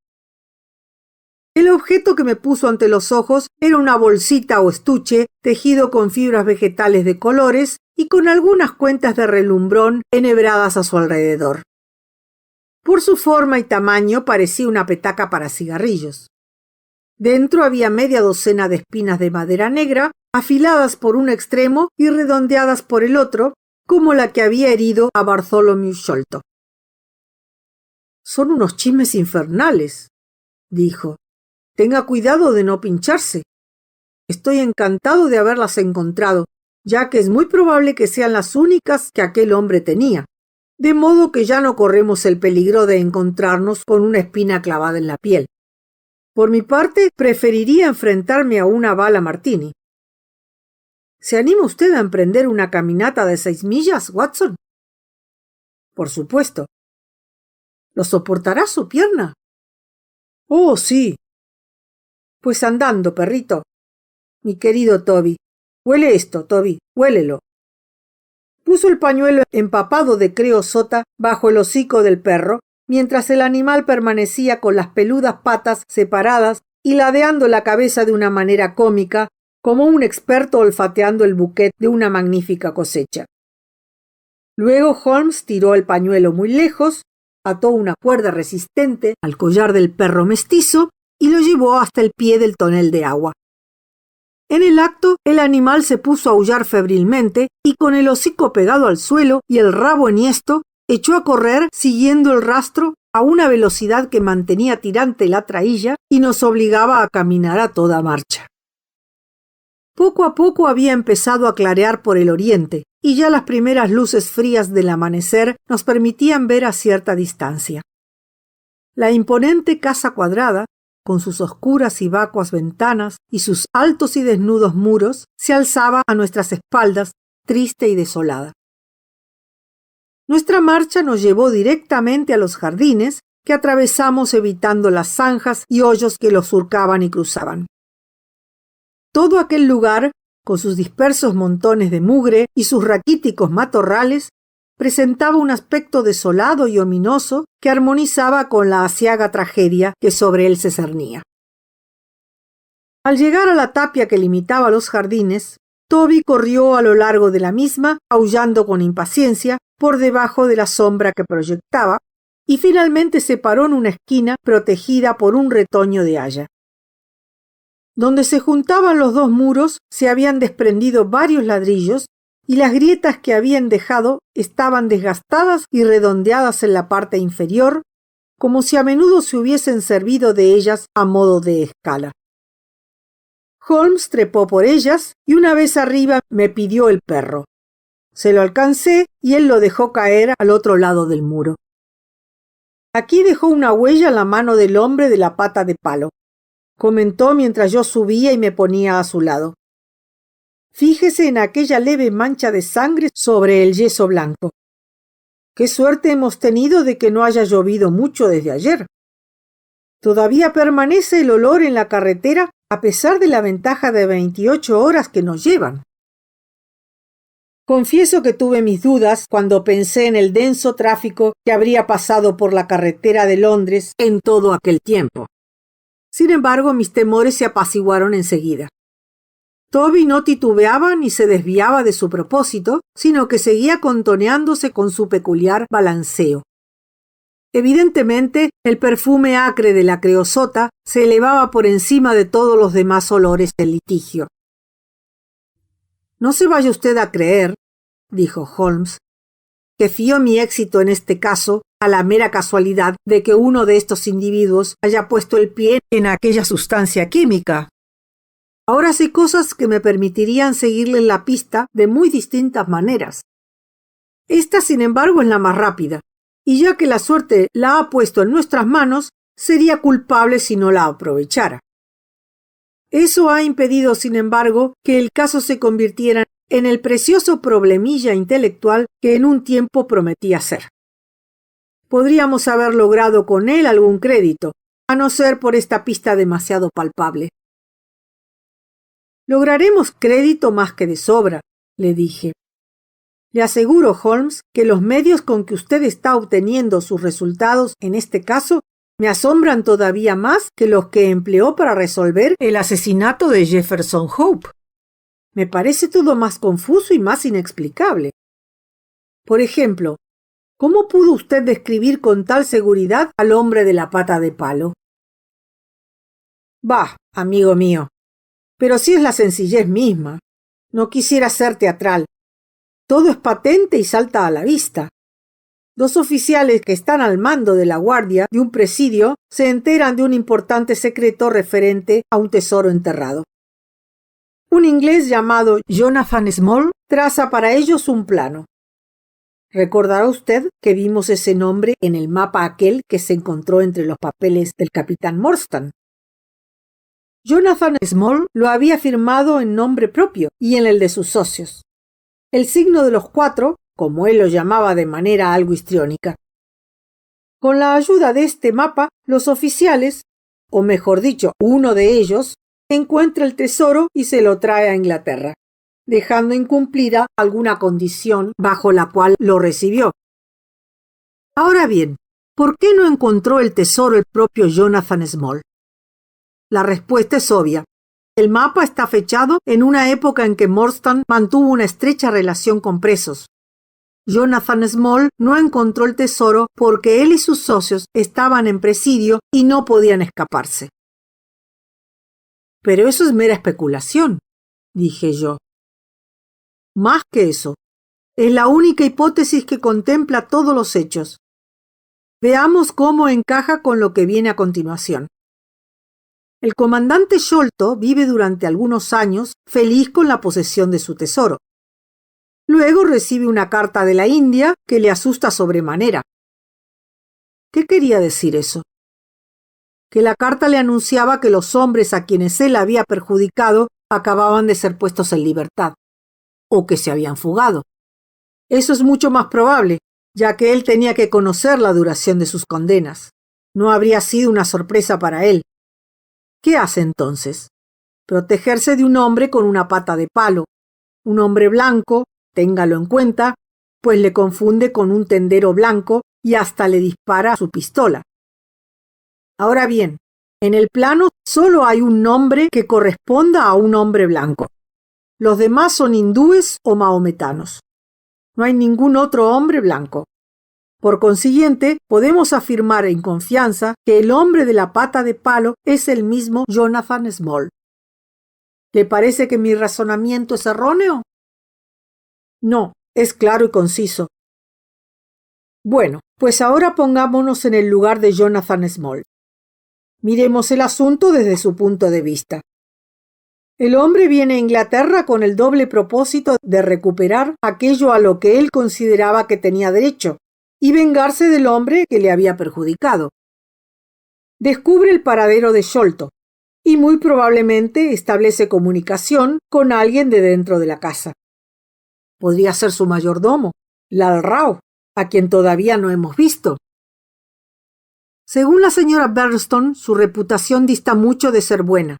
El objeto que me puso ante los ojos era una bolsita o estuche tejido con fibras vegetales de colores y con algunas cuentas de relumbrón enhebradas a su alrededor. Por su forma y tamaño parecía una petaca para cigarrillos. Dentro había media docena de espinas de madera negra, afiladas por un extremo y redondeadas por el otro, como la que había herido a Bartholomew Sholto. «Son unos chismes infernales», dijo. «Tenga cuidado de no pincharse. Estoy encantado de haberlas encontrado, ya que es muy probable que sean las únicas que aquel hombre tenía, de modo que ya no corremos el peligro de encontrarnos con una espina clavada en la piel. Por mi parte, preferiría enfrentarme a una bala Martini. ¿Se anima usted a emprender una caminata de 6 millas, Watson?» «Por supuesto». «¿Lo soportará su pierna?» «Oh, sí». «Pues andando, perrito. Mi querido Toby, Huele esto, Toby, huélelo. Puso el pañuelo empapado de creosota bajo el hocico del perro, mientras el animal permanecía con las peludas patas separadas y ladeando la cabeza de una manera cómica, como un experto olfateando el bouquet de una magnífica cosecha. Luego Holmes tiró el pañuelo muy lejos, ató una cuerda resistente al collar del perro mestizo y lo llevó hasta el pie del tonel de agua. En el acto, el animal se puso a aullar febrilmente y con el hocico pegado al suelo y el rabo enhiesto, echó a correr siguiendo el rastro a una velocidad que mantenía tirante la traílla y nos obligaba a caminar a toda marcha. Poco a poco había empezado a clarear por el oriente y ya las primeras luces frías del amanecer nos permitían ver a cierta distancia. La imponente casa cuadrada, con sus oscuras y vacuas ventanas y sus altos y desnudos muros, se alzaba a nuestras espaldas, triste y desolada. Nuestra marcha nos llevó directamente a los jardines, que atravesamos evitando las zanjas y hoyos que los surcaban y cruzaban. Todo aquel lugar, con sus dispersos montones de mugre y sus raquíticos matorrales, presentaba un aspecto desolado y ominoso que armonizaba con la aciaga tragedia que sobre él se cernía. Al llegar a la tapia que limitaba los jardines, Toby corrió a lo largo de la misma, aullando con impaciencia por debajo de la sombra que proyectaba, y finalmente se paró en una esquina protegida por un retoño de haya. Donde se juntaban los dos muros se habían desprendido varios ladrillos y las grietas que habían dejado estaban desgastadas y redondeadas en la parte inferior, como si a menudo se hubiesen servido de ellas a modo de escala. Holmes trepó por ellas y una vez arriba me pidió el perro. Se lo alcancé y él lo dejó caer al otro lado del muro. Aquí dejó una huella en la mano del hombre de la pata de palo, comentó mientras yo subía y me ponía a su lado. Fíjese en aquella leve mancha de sangre sobre el yeso blanco. Qué suerte hemos tenido de que no haya llovido mucho desde ayer. Todavía permanece el olor en la carretera a pesar de la ventaja de 28 horas que nos llevan. Confieso que tuve mis dudas cuando pensé en el denso tráfico que habría pasado por la carretera de Londres en todo aquel tiempo. Sin embargo, mis temores se apaciguaron enseguida. Toby no titubeaba ni se desviaba de su propósito, sino que seguía contoneándose con su peculiar balanceo. Evidentemente, el perfume acre de la creosota se elevaba por encima de todos los demás olores del litigio. No se vaya usted a creer, dijo Holmes, que fío mi éxito en este caso a la mera casualidad de que uno de estos individuos haya puesto el pie en aquella sustancia química. Ahora sé cosas que me permitirían seguirle la pista de muy distintas maneras. Esta, sin embargo, es la más rápida, y ya que la suerte la ha puesto en nuestras manos, sería culpable si no la aprovechara. Eso ha impedido, sin embargo, que el caso se convirtiera en el precioso problemilla intelectual que en un tiempo prometía ser. Podríamos haber logrado con él algún crédito, a no ser por esta pista demasiado palpable. Lograremos crédito más que de sobra, le dije. Le aseguro, Holmes, que los medios con que usted está obteniendo sus resultados en este caso me asombran todavía más que los que empleó para resolver el asesinato de Jefferson Hope. Me parece todo más confuso y más inexplicable. Por ejemplo, ¿cómo pudo usted describir con tal seguridad al hombre de la pata de palo? Bah, amigo mío, pero si es la sencillez misma. No quisiera ser teatral. Todo es patente y salta a la vista. Dos oficiales que están al mando de la guardia de un presidio se enteran de un importante secreto referente a un tesoro enterrado. Un inglés llamado Jonathan Small traza para ellos un plano. Recordará usted que vimos ese nombre en el mapa aquel que se encontró entre los papeles del capitán Morstan. Jonathan Small lo había firmado en nombre propio y en el de sus socios. El signo de los 4, como él lo llamaba de manera algo histriónica. Con la ayuda de este mapa, los oficiales, o mejor dicho, uno de ellos, encuentra el tesoro y se lo trae a Inglaterra. dejando incumplida alguna condición bajo la cual lo recibió. Ahora bien, ¿por qué no encontró el tesoro el propio Jonathan Small? La respuesta es obvia. El mapa está fechado en una época en que Morstan mantuvo una estrecha relación con presos. Jonathan Small no encontró el tesoro porque él y sus socios estaban en presidio y no podían escaparse. Pero eso es mera especulación, dije yo. Más que eso, es la única hipótesis que contempla todos los hechos. Veamos cómo encaja con lo que viene a continuación. El comandante Sholto vive durante algunos años feliz con la posesión de su tesoro. Luego recibe una carta de la India que le asusta sobremanera. ¿Qué quería decir eso? Que la carta le anunciaba que los hombres a quienes él había perjudicado acababan de ser puestos en libertad, o que se habían fugado. Eso es mucho más probable, ya que él tenía que conocer la duración de sus condenas. No habría sido una sorpresa para él. ¿Qué hace entonces? Protegerse de un hombre con una pata de palo. Un hombre blanco, téngalo en cuenta, pues le confunde con un tendero blanco y hasta le dispara su pistola. Ahora bien, en el plano solo hay un nombre que corresponda a un hombre blanco. Los demás son hindúes o mahometanos. No hay ningún otro hombre blanco. Por consiguiente, podemos afirmar en confianza que el hombre de la pata de palo es el mismo Jonathan Small. ¿Le parece que mi razonamiento es erróneo? No, es claro y conciso. Bueno, pues ahora pongámonos en el lugar de Jonathan Small. Miremos el asunto desde su punto de vista. El hombre viene a Inglaterra con el doble propósito de recuperar aquello a lo que él consideraba que tenía derecho y vengarse del hombre que le había perjudicado. Descubre el paradero de Sholto y muy probablemente establece comunicación con alguien de dentro de la casa. Podría ser su mayordomo, Lal Rao, a quien todavía no hemos visto. Según la señora Burstone, su reputación dista mucho de ser buena.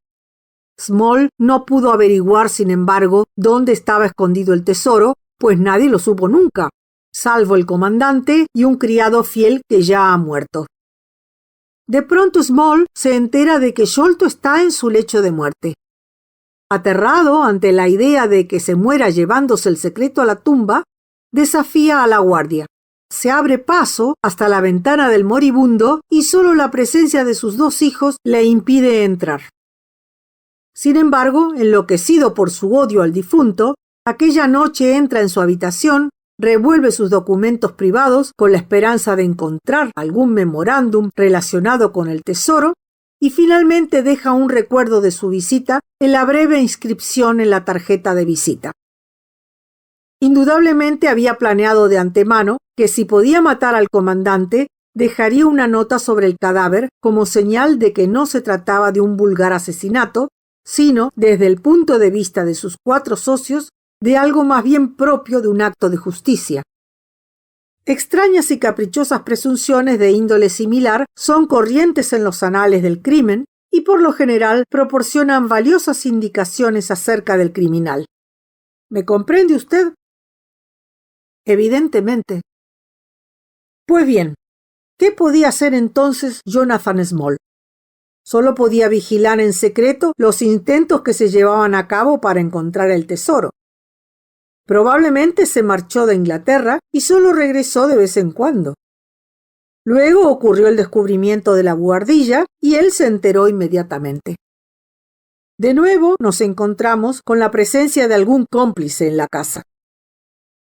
Small no pudo averiguar, sin embargo, dónde estaba escondido el tesoro, pues nadie lo supo nunca, salvo el comandante y un criado fiel que ya ha muerto. De pronto Small se entera de que Sholto está en su lecho de muerte. Aterrado ante la idea de que se muera llevándose el secreto a la tumba, desafía a la guardia. Se abre paso hasta la ventana del moribundo y solo la presencia de sus dos hijos le impide entrar. Sin embargo, enloquecido por su odio al difunto, aquella noche entra en su habitación, revuelve sus documentos privados con la esperanza de encontrar algún memorándum relacionado con el tesoro y finalmente deja un recuerdo de su visita en la breve inscripción en la tarjeta de visita. Indudablemente había planeado de antemano que si podía matar al comandante, dejaría una nota sobre el cadáver como señal de que no se trataba de un vulgar asesinato, sino, desde el punto de vista de sus 4 socios, de algo más bien propio de un acto de justicia. Extrañas y caprichosas presunciones de índole similar son corrientes en los anales del crimen y por lo general proporcionan valiosas indicaciones acerca del criminal. ¿Me comprende usted? Evidentemente. Pues bien, ¿qué podía hacer entonces Jonathan Small? Solo podía vigilar en secreto los intentos que se llevaban a cabo para encontrar el tesoro. Probablemente se marchó de Inglaterra y solo regresó de vez en cuando. Luego ocurrió el descubrimiento de la buhardilla y él se enteró inmediatamente. De nuevo nos encontramos con la presencia de algún cómplice en la casa.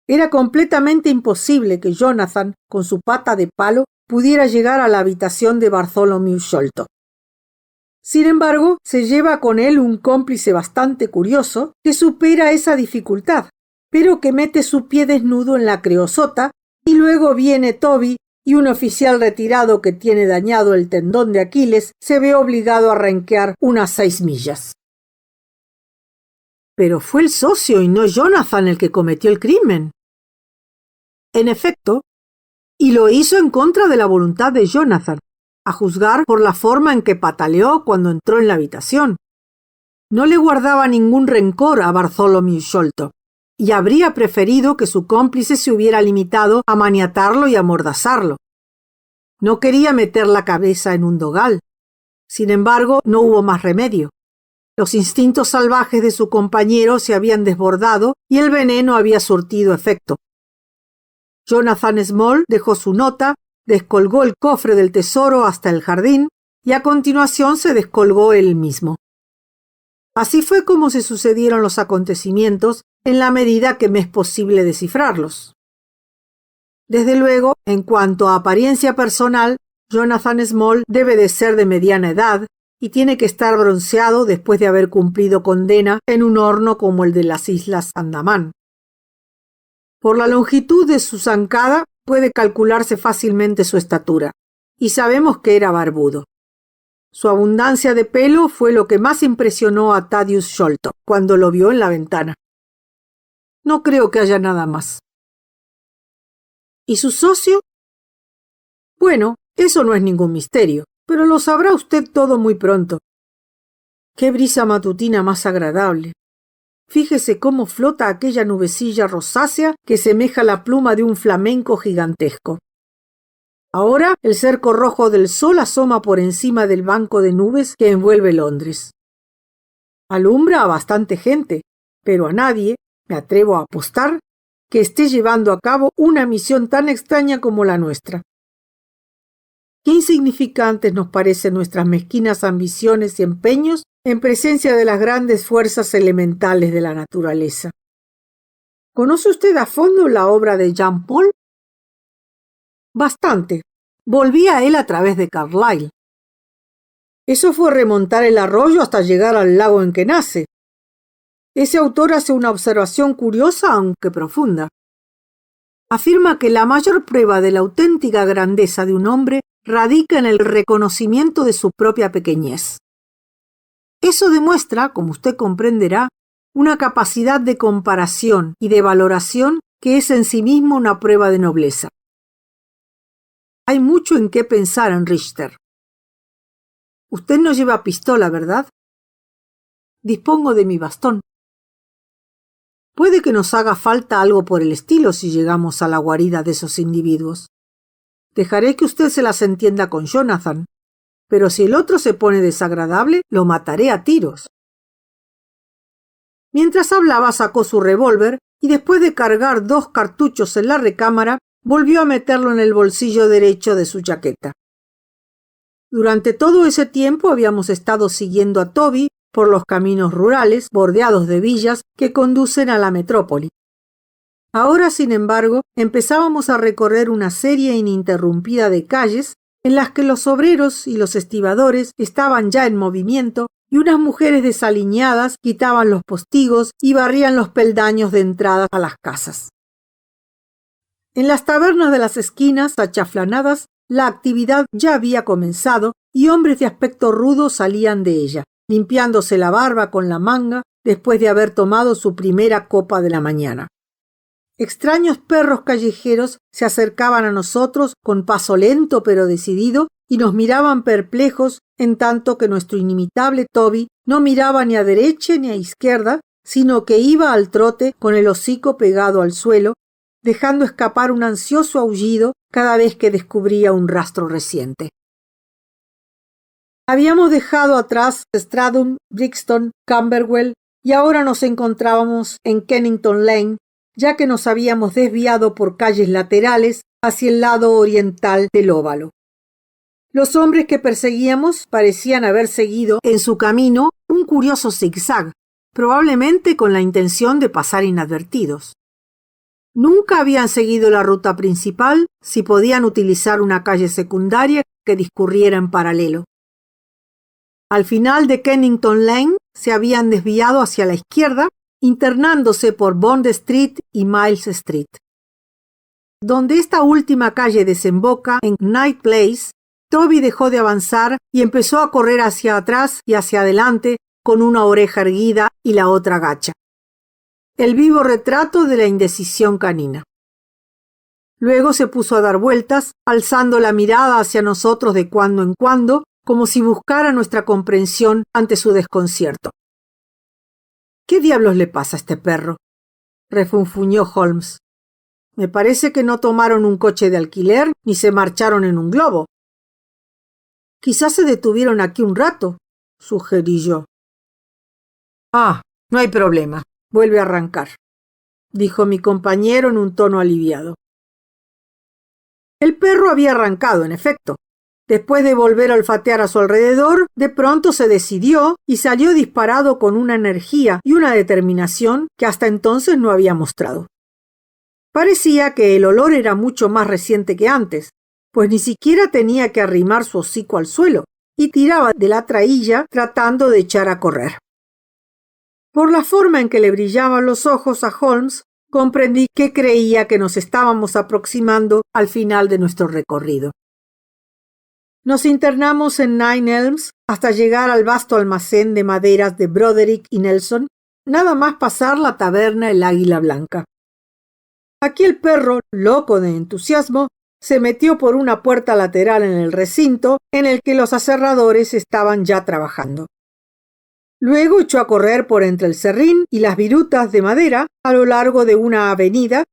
Era completamente imposible que Jonathan, con su pata de palo, pudiera llegar a la habitación de Bartholomew Sholto. Sin embargo, se lleva con él un cómplice bastante curioso que supera esa dificultad, pero que mete su pie desnudo en la creosota y luego viene Toby y un oficial retirado que tiene dañado el tendón de Aquiles se ve obligado a renquear unas 6 millas. Pero fue el socio y no Jonathan el que cometió el crimen. En efecto, y lo hizo en contra de la voluntad de Jonathan, a juzgar por la forma en que pataleó cuando entró en la habitación. No le guardaba ningún rencor a Bartholomew Sholto, y habría preferido que su cómplice se hubiera limitado a maniatarlo y amordazarlo. No quería meter la cabeza en un dogal. Sin embargo, no hubo más remedio. Los instintos salvajes de su compañero se habían desbordado y el veneno había surtido efecto. Jonathan Small dejó su nota, descolgó el cofre del tesoro hasta el jardín y a continuación se descolgó él mismo. Así fue como se sucedieron los acontecimientos en la medida que me es posible descifrarlos. Desde luego, en cuanto a apariencia personal, Jonathan Small debe de ser de mediana edad y tiene que estar bronceado después de haber cumplido condena en un horno como el de las Islas Andamán. Por la longitud de su zancada puede calcularse fácilmente su estatura, y sabemos que era barbudo. Su abundancia de pelo fue lo que más impresionó a Thaddeus Sholto cuando lo vio en la ventana. No creo que haya nada más. ¿Y su socio? Bueno, eso no es ningún misterio, pero lo sabrá usted todo muy pronto. ¡Qué brisa matutina más agradable! Fíjese cómo flota aquella nubecilla rosácea que semeja la pluma de un flamenco gigantesco. Ahora el cerco rojo del sol asoma por encima del banco de nubes que envuelve Londres. Alumbra a bastante gente, pero a nadie, me atrevo a apostar, que esté llevando a cabo una misión tan extraña como la nuestra. Qué insignificantes nos parecen nuestras mezquinas ambiciones y empeños en presencia de las grandes fuerzas elementales de la naturaleza. ¿Conoce usted a fondo la obra de Jean Paul? Bastante. Volví a él a través de Carlyle. Eso fue remontar el arroyo hasta llegar al lago en que nace. Ese autor hace una observación curiosa aunque profunda. Afirma que la mayor prueba de la auténtica grandeza de un hombre radica en el reconocimiento de su propia pequeñez. Eso demuestra, como usted comprenderá, una capacidad de comparación y de valoración que es en sí mismo una prueba de nobleza. Hay mucho en qué pensar en Richter. Usted no lleva pistola, ¿verdad? Dispongo de mi bastón. Puede que nos haga falta algo por el estilo si llegamos a la guarida de esos individuos. Dejaré que usted se las entienda con Jonathan, pero si el otro se pone desagradable, lo mataré a tiros. Mientras hablaba, sacó su revólver y después de cargar 2 cartuchos en la recámara, volvió a meterlo en el bolsillo derecho de su chaqueta. Durante todo ese tiempo habíamos estado siguiendo a Toby por los caminos rurales bordeados de villas que conducen a la metrópoli. Ahora, sin embargo, empezábamos a recorrer una serie ininterrumpida de calles en las que los obreros y los estibadores estaban ya en movimiento y unas mujeres desaliñadas quitaban los postigos y barrían los peldaños de entrada a las casas. En las tabernas de las esquinas achaflanadas la actividad ya había comenzado y hombres de aspecto rudo salían de ella, limpiándose la barba con la manga después de haber tomado su primera copa de la mañana. Extraños perros callejeros se acercaban a nosotros con paso lento pero decidido y nos miraban perplejos en tanto que nuestro inimitable Toby no miraba ni a derecha ni a izquierda, sino que iba al trote con el hocico pegado al suelo, dejando escapar un ansioso aullido cada vez que descubría un rastro reciente. Habíamos dejado atrás Streatham, Brixton, Camberwell y ahora nos encontrábamos en Kennington Lane, ya que nos habíamos desviado por calles laterales hacia el lado oriental del óvalo. Los hombres que perseguíamos parecían haber seguido en su camino un curioso zigzag, probablemente con la intención de pasar inadvertidos. Nunca habían seguido la ruta principal si podían utilizar una calle secundaria que discurriera en paralelo. Al final de Kennington Lane se habían desviado hacia la izquierda, internándose por Bond Street y Miles Street. Donde esta última calle desemboca en Knight Place, Toby dejó de avanzar y empezó a correr hacia atrás y hacia adelante con una oreja erguida y la otra gacha. El vivo retrato de la indecisión canina. Luego se puso a dar vueltas, alzando la mirada hacia nosotros de cuando en cuando, como si buscara nuestra comprensión ante su desconcierto. ¿Qué diablos le pasa a este perro?, refunfuñó Holmes. Me parece que no tomaron un coche de alquiler ni se marcharon en un globo. Quizás se detuvieron aquí un rato, sugerí yo. Ah, no hay problema. Vuelve a arrancar, dijo mi compañero en un tono aliviado. El perro había arrancado, en efecto. Después de volver a olfatear a su alrededor, de pronto se decidió y salió disparado con una energía y una determinación que hasta entonces no había mostrado. Parecía que el olor era mucho más reciente que antes, pues ni siquiera tenía que arrimar su hocico al suelo y tiraba de la traílla tratando de echar a correr. Por la forma en que le brillaban los ojos a Holmes, comprendí que creía que nos estábamos aproximando al final de nuestro recorrido. Nos internamos en Nine Elms hasta llegar al vasto almacén de maderas de Broderick y Nelson, nada más pasar la taberna El Águila Blanca. Aquí el perro, loco de entusiasmo, se metió por una puerta lateral en el recinto en el que los aserradores estaban ya trabajando. Luego echó a correr por entre el serrín y las virutas de madera a lo largo de una avenida,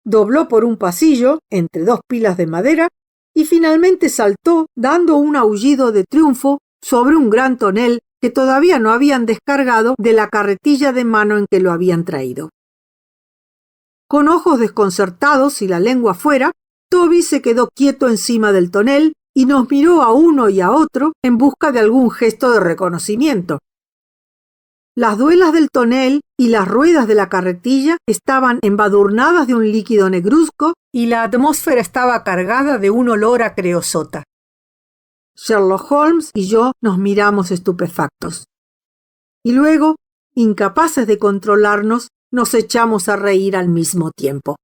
dobló por un pasillo entre dos pilas de madera y finalmente saltó dando un aullido de triunfo sobre un gran tonel que todavía no habían descargado de la carretilla de mano en que lo habían traído. Con ojos desconcertados y la lengua fuera, Toby se quedó quieto encima del tonel y nos miró a uno y a otro en busca de algún gesto de reconocimiento. Las duelas del tonel y las ruedas de la carretilla estaban embadurnadas de un líquido negruzco y la atmósfera estaba cargada de un olor a creosota. Sherlock Holmes y yo nos miramos estupefactos. Y luego, incapaces de controlarnos, nos echamos a reír al mismo tiempo.